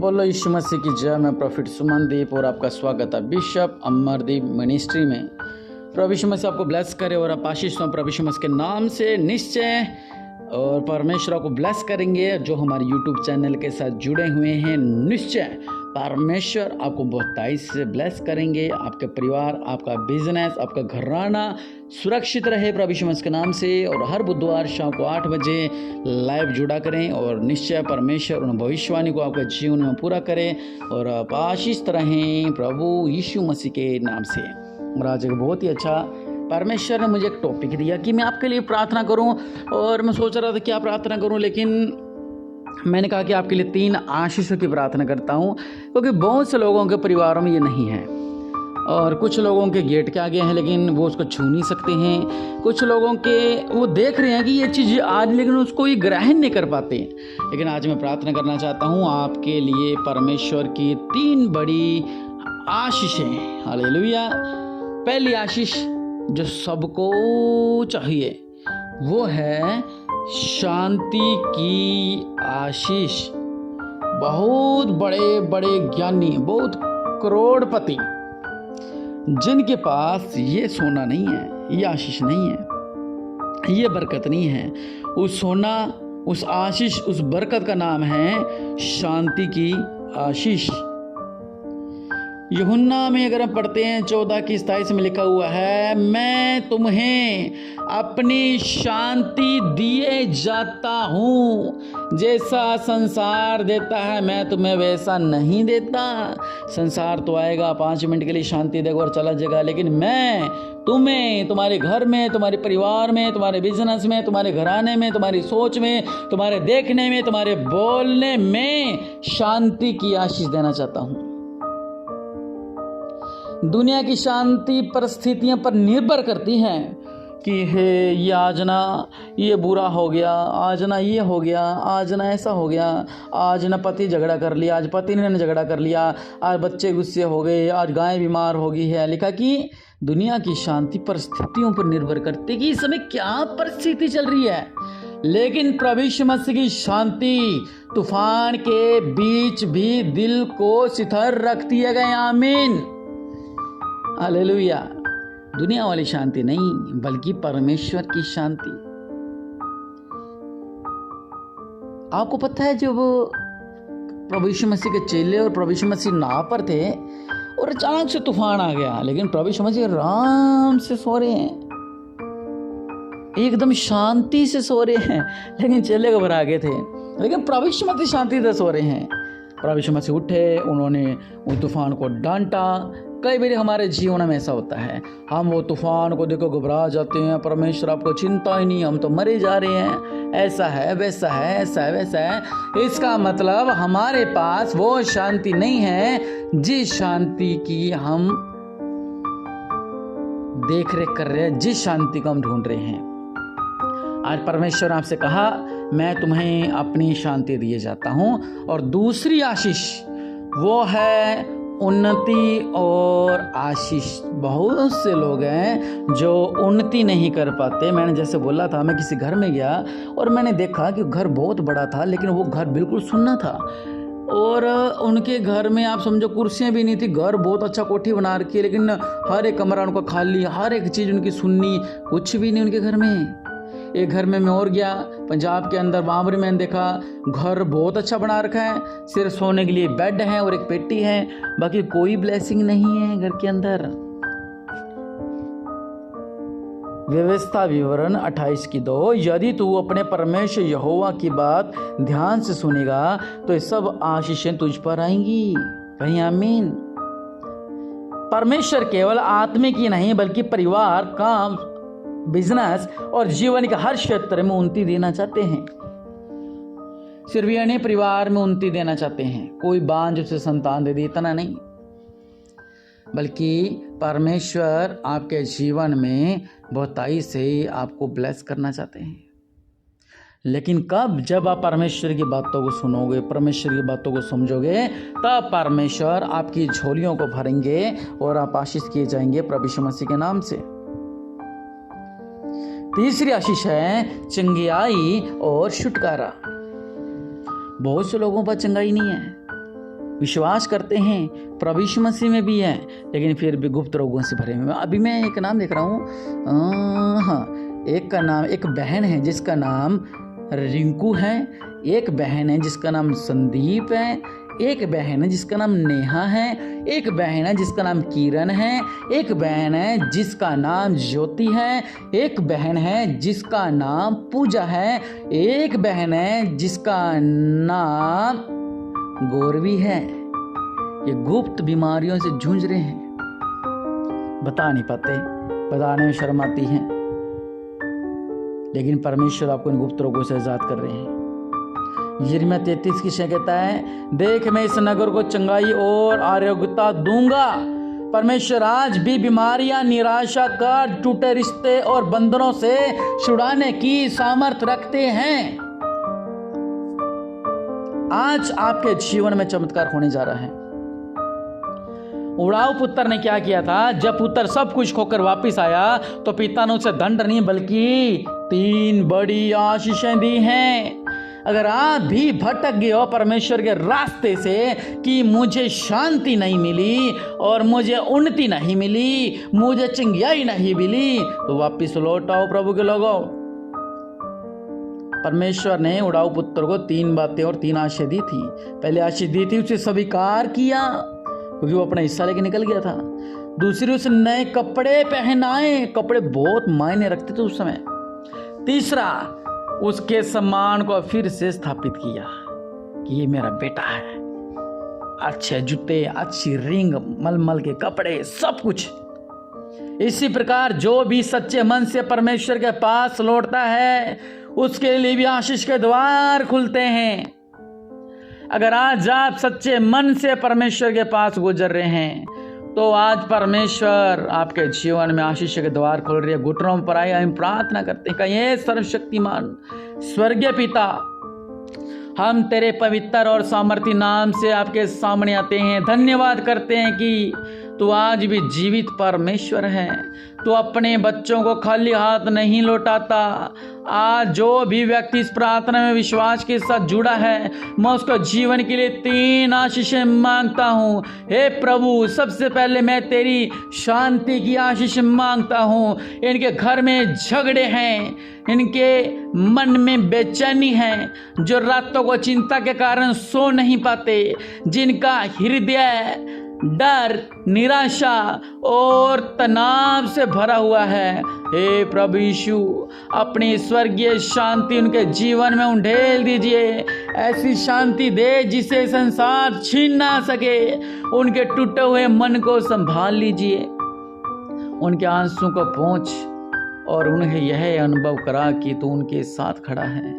बोलो यीशु मसीह की जय। मैं प्रॉफिट सुमनदीप और आपका स्वागत है बिशप अमरदीप मिनिस्ट्री में। प्रभु यीशु मसीह आपको ब्लेस करे और आप आशीष पाएं प्रभु यीशु मसीह के नाम से निश्चय। और परमेश्वर आपको ब्लेस करेंगे जो हमारे YouTube चैनल के साथ जुड़े हुए हैं। निश्चय परमेश्वर आपको बहुतायत से ब्लेस करेंगे। आपके परिवार, आपका बिजनेस, आपका घराना सुरक्षित रहे प्रभु यीशु मसीह के नाम से। और हर बुधवार शाम को 8 बजे लाइव जुड़ा करें और निश्चय परमेश्वर उन भविष्यवाणी को आपके जीवन में पूरा करें और आप आशीष रहें प्रभु यीशु मसीह के नाम से। और आज एक बहुत ही अच्छा परमेश्वर ने मुझे एक टॉपिक दिया कि मैं आपके लिए प्रार्थना करूं। और मैं सोच रहा था क्या प्रार्थना करूं, लेकिन मैंने कहा कि आपके लिए 3 आशीषों की प्रार्थना करता हूं, क्योंकि बहुत से लोगों के परिवारों में ये नहीं है। और कुछ लोगों के गेट के आगे हैं लेकिन वो उसको छू नहीं सकते हैं। कुछ लोगों के वो देख रहे हैं कि ये चीज़ आज, लेकिन उसको ये ग्रहण नहीं कर पाते। लेकिन आज मैं प्रार्थना करना चाहता हूँ आपके लिए परमेश्वर की 3 बड़ी आशीषें। हालेलुया। पहली आशीष जो सबको चाहिए वो है शांति की आशीष। बहुत बड़े बड़े ज्ञानी, बहुत करोड़पति जिनके पास ये सोना नहीं है, ये आशीष नहीं है, ये बरकत नहीं है, उस सोना, उस आशीष, उस बरकत का नाम है शांति की आशीष। यूहन्ना में अगर हम पढ़ते हैं 14:27 में लिखा हुआ है, मैं तुम्हें अपनी शांति दिए जाता हूँ, जैसा संसार देता है मैं तुम्हें वैसा नहीं देता। संसार तो आएगा 5 मिनट के लिए शांति देगा और चला जाएगा, लेकिन मैं तुम्हें तुम्हारे घर में, तुम्हारे परिवार में, तुम्हारे बिजनेस में, तुम्हारे घराने में, तुम्हारी सोच में, तुम्हारे देखने में, तुम्हारे बोलने में शांति की आशीष देना चाहता हूँ। दुनिया की शांति परिस्थितियों पर निर्भर करती है कि हे ये आज ना ये बुरा हो गया, आज ना ये हो गया, आज ना ऐसा हो गया, आज ना पति झगड़ा कर लिया, आज पति ने झगड़ा कर लिया, आज बच्चे गुस्से हो गए, आज गाय बीमार हो गई है। लिखा कि दुनिया की शांति परिस्थितियों पर निर्भर करती कि इस समय क्या परिस्थिति चल रही है। लेकिन प्रभु यीशु मसीह की शांति तूफान के बीच भी दिल को स्थिर रखती है। आमीन, हालेलुया। दुनिया वाली शांति नहीं बल्कि परमेश्वर की शांति। आपको पता है जब प्रभु यीशु मसीह के चेले और प्रभु यीशु मसीह नाव पर थे और अचानक से तूफान आ गया, लेकिन प्रभु यीशु मसीह आराम से सो रहे हैं, एकदम शांति से सो रहे हैं। लेकिन चेले घबरा गए थे, लेकिन प्रभु यीशु मसीह शांति से सो रहे हैं। प्रभु यीशु मसीह उठे, उन्होंने उस तूफान को डांटा। कई बार हमारे जीवन में ऐसा होता है, हम वो तूफान को देखो घबरा जाते हैं, परमेश्वर आपको चिंता ही नहीं, हम तो मरे जा रहे हैं, ऐसा है वैसा है, ऐसा है वैसा है। इसका मतलब हमारे पास वो शांति नहीं है जिस शांति की हम देख रेख कर रहे हैं, जिस शांति को हम ढूंढ रहे हैं। आज परमेश्वर ने आपसे कहा, मैं तुम्हें अपनी शांति दिए जाता हूँ। और दूसरी आशीष वो है उन्नति और आशीष। बहुत से लोग हैं जो उन्नति नहीं कर पाते। मैंने जैसे बोला था, मैं किसी घर में गया और मैंने देखा कि घर बहुत बड़ा था, लेकिन वो घर बिल्कुल सुन्ना था। और उनके घर में आप समझो कुर्सियाँ भी नहीं थी। घर बहुत अच्छा कोठी बना रखी है, लेकिन हर एक कमरा उनका खाली, हर एक चीज़ उनकी सुन्नी, कुछ भी नहीं उनके घर में। एक घर में मैं और गया पंजाब के अंदर, बाबरी में देखा घर बहुत अच्छा बना रखा है, सिर्फ सोने के लिए बेड है और एक पेटी है, बाकी कोई ब्लेसिंग नहीं है घर के अंदर। व्यवस्था विवरण 28:2, यदि तू अपने परमेश्वर यहोवा की बात ध्यान से सुनेगा तो ये सब आशीषें तुझ पर आएंगी। कहीं आमीन। परमेश्वर केवल आत्मिक ही नहीं बल्कि परिवार, काम, बिजनेस और जीवन के हर क्षेत्र में उन्नति देना चाहते हैं। सिर्फ यह नहीं, परिवार में उन्नति देना चाहते हैं। कोई बांझ उसे संतान दे दे, इतना नहीं, बल्कि परमेश्वर आपके जीवन में बहुतायत से आपको ब्लेस करना चाहते हैं। लेकिन कब? जब आप परमेश्वर की बातों को सुनोगे, परमेश्वर की बातों को समझोगे, तब परमेश्वर आपकी झोलियों को भरेंगे और आप आशीष किए जाएंगे प्रभु यीशु मसीह के नाम से। तीसरी आशीष है चंगियाई और छुटकारा। बहुत से लोगों पर चंगाई नहीं है, विश्वास करते हैं, प्रभु यीशु मसीह में भी है, लेकिन फिर भी गुप्त रोगों से भरे हुए। अभी मैं एक नाम देख रहा हूँ, हाँ, एक का नाम, एक बहन है जिसका नाम रिंकू है, एक बहन है जिसका नाम संदीप है, एक बहन है जिसका नाम नेहा है, एक बहन है जिसका नाम किरण है, एक बहन है जिसका नाम ज्योति है, एक बहन है जिसका नाम पूजा है, एक बहन है जिसका नाम गौरवी है। ये गुप्त बीमारियों से जूझ रहे हैं, बता नहीं पाते, बताने में शर्म आती है, लेकिन परमेश्वर आपको इन गुप्त रोगों से आजाद कर रहे हैं। यिर्मयाह 33 की शय कहता है, देख मैं इस नगर को चंगाई और आरोग्यता दूंगा। परमेश्वर आज भी बीमारियां, निराशा का, टूटे रिश्ते और बंधनों से छुड़ाने की सामर्थ रखते हैं। आज आपके जीवन में चमत्कार होने जा रहा है। उड़ाऊ पुत्र ने क्या किया था? जब पुत्र सब कुछ खोकर वापस आया तो पिता ने उसे दंड नहीं बल्कि 3 बड़ी आशीषें दी हैं। अगर आप भी भटक गए हो परमेश्वर के रास्ते से कि मुझे शांति नहीं मिली और मुझे उन्नति नहीं मिली, मुझे चंगाई नहीं मिली, तो वापस लौट आओ प्रभु के लोगों। परमेश्वर ने उड़ाऊ पुत्र को 3 बातें और 3 आशीष दी थी। पहले आशीष दी थी, उसे स्वीकार किया क्योंकि वो अपना हिस्सा लेके निकल गया था। दूसरी, उसे नए कपड़े पहनाए, कपड़े बहुत मायने रखते थे उस समय। तीसरा, उसके सम्मान को फिर से स्थापित किया कि ये मेरा बेटा है। अच्छे जूते, अच्छी रिंग, मलमल के कपड़े, सब कुछ। इसी प्रकार जो भी सच्चे मन से परमेश्वर के पास लौटता है उसके लिए भी आशीष के द्वार खुलते हैं। अगर आज आप सच्चे मन से परमेश्वर के पास गुजर रहे हैं तो आज परमेश्वर आपके जीवन में आशीष के द्वार खोल रही है। घुटनों पर आए हम प्रार्थना करते हैं, कहिए सर्वशक्तिमान स्वर्गीय पिता, हम तेरे पवित्र और सामर्थी नाम से आपके सामने आते हैं। धन्यवाद करते हैं कि तू आज भी जीवित परमेश्वर है। तू अपने बच्चों को खाली हाथ नहीं लौटाता। आज जो भी व्यक्ति इस प्रार्थना में विश्वास के साथ जुड़ा है, मैं उसको जीवन के लिए 3 आशीषें मांगता हूँ। हे प्रभु, सबसे पहले मैं तेरी शांति की आशीष मांगता हूँ। इनके घर में झगड़े हैं, इनके मन में बेचैनी है, जो रातों को चिंता के कारण सो नहीं पाते, जिनका हृदय डर, निराशा और तनाव से भरा हुआ है, हे प्रभु यीशु, अपनी स्वर्गीय शांति उनके जीवन में उंडेल दीजिए। ऐसी शांति दे जिसे संसार छीन ना सके। उनके टूटे हुए मन को संभाल लीजिए, उनके आंसू को पोंछ और उन्हें यह अनुभव करा कि तू उनके साथ खड़ा है।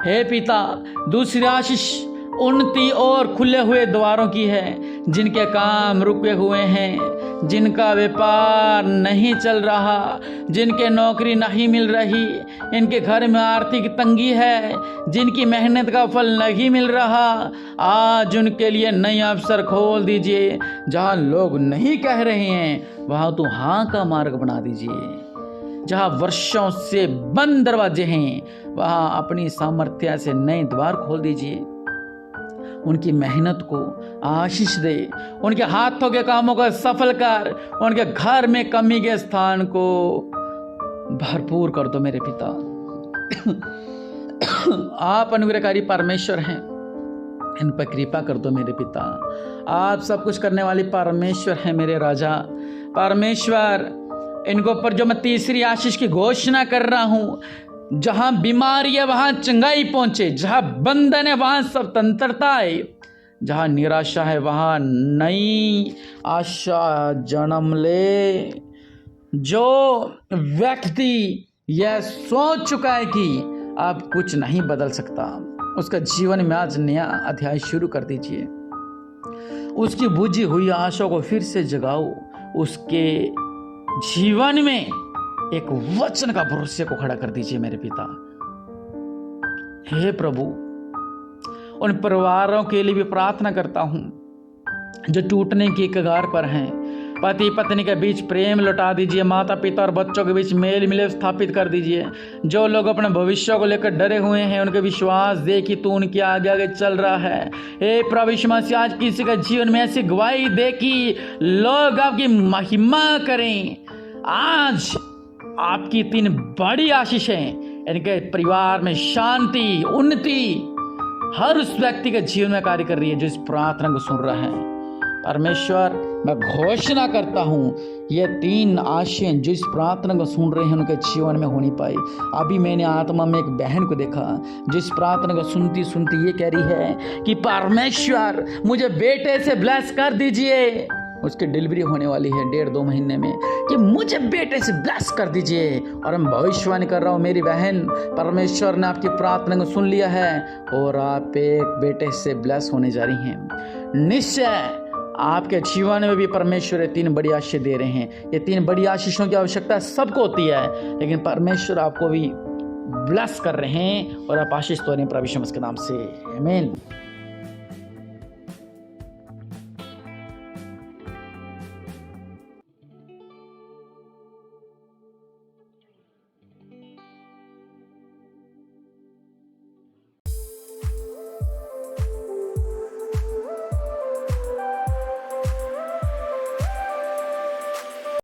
हे पिता, दूसरी आशीष उन्नति और खुले हुए द्वारों की है। जिनके काम रुके हुए हैं, जिनका व्यापार नहीं चल रहा, जिनके नौकरी नहीं मिल रही, इनके घर में आर्थिक तंगी है, जिनकी मेहनत का फल नहीं मिल रहा, आज उनके लिए नए अवसर खोल दीजिए। जहाँ लोग नहीं कह रहे हैं वहाँ तो हाँ का मार्ग बना दीजिए। जहाँ वर्षों से बंद दरवाजे हैं वहाँ अपनी सामर्थ्य से नए द्वार खोल दीजिए। उनकी मेहनत को आशीष दे, उनके हाथों के कामों को सफल कर, उनके घर में कमी के स्थान को भरपूर कर दो मेरे पिता। आप अनुग्रहकारी परमेश्वर हैं, इन पर कृपा कर दो मेरे पिता। आप सब कुछ करने वाली परमेश्वर हैं मेरे राजा। परमेश्वर, इनको ऊपर जो मैं तीसरी आशीष की घोषणा कर रहा हूँ, जहां बीमारी है वहां चंगाई पहुंचे, जहां बंधन है वहां स्वतंत्रता है, जहां निराशा है वहां नई आशा जन्म ले। जो व्यक्ति यह सोच चुका है कि अब कुछ नहीं बदल सकता, उसका जीवन में आज नया अध्याय शुरू कर दीजिए। उसकी बुझी हुई आशा को फिर से जगाओ। उसके जीवन में एक वचन का भरोसे को खड़ा कर दीजिए मेरे पिता। हे प्रभु, उन परिवारों के लिए भी प्रार्थना करता हूं जो टूटने की कगार पर हैं, पति पत्नी के बीच प्रेम लौटा दीजिए। माता पिता और बच्चों के बीच मेल मिलाप स्थापित कर दीजिए। जो लोग अपने भविष्य को लेकर डरे हुए हैं उनके विश्वास दे कि तू उनके आगे आगे चल रहा है। हे प्रभु यीशु मसीह, आज किसी के जीवन में ऐसी गवाही दे कि लोग आपकी महिमा करें। आज आपकी 3 बड़ी आशीषें इनके परिवार में शांति, उन्नति हर उस व्यक्ति के जीवन में कार्य कर रही है जो इस प्रार्थना को सुन रहा है। परमेश्वर, मैं घोषणा करता हूँ ये 3 आशीषें जो इस प्रार्थना को सुन रहे हैं उनके जीवन में होनी पाई। अभी मैंने आत्मा में एक बहन को देखा जिस प्रार्थना को सुनती सुनती ये कह रही है कि परमेश्वर मुझे बेटे से ब्लेस कर दीजिए। उसकी डिलीवरी होने वाली है 1.5-2 महीने में, कि मुझे बेटे से ब्लेस कर दीजिए। और मैं भविष्यवाणी कर रहा हूँ मेरी बहन, परमेश्वर ने आपकी प्रार्थना को सुन लिया है और आप एक बेटे से ब्लेस होने जा रही हैं। निश्चय आपके जीवन में भी परमेश्वर ये 3 बड़ी आशीष दे रहे हैं। ये 3 बड़ी आशीषों की आवश्यकता सबको होती है, लेकिन परमेश्वर आपको भी ब्लेस कर रहे हैं और आप आशीष तो रहे हैं प्रभु यीशु मसीह के नाम से। आमीन।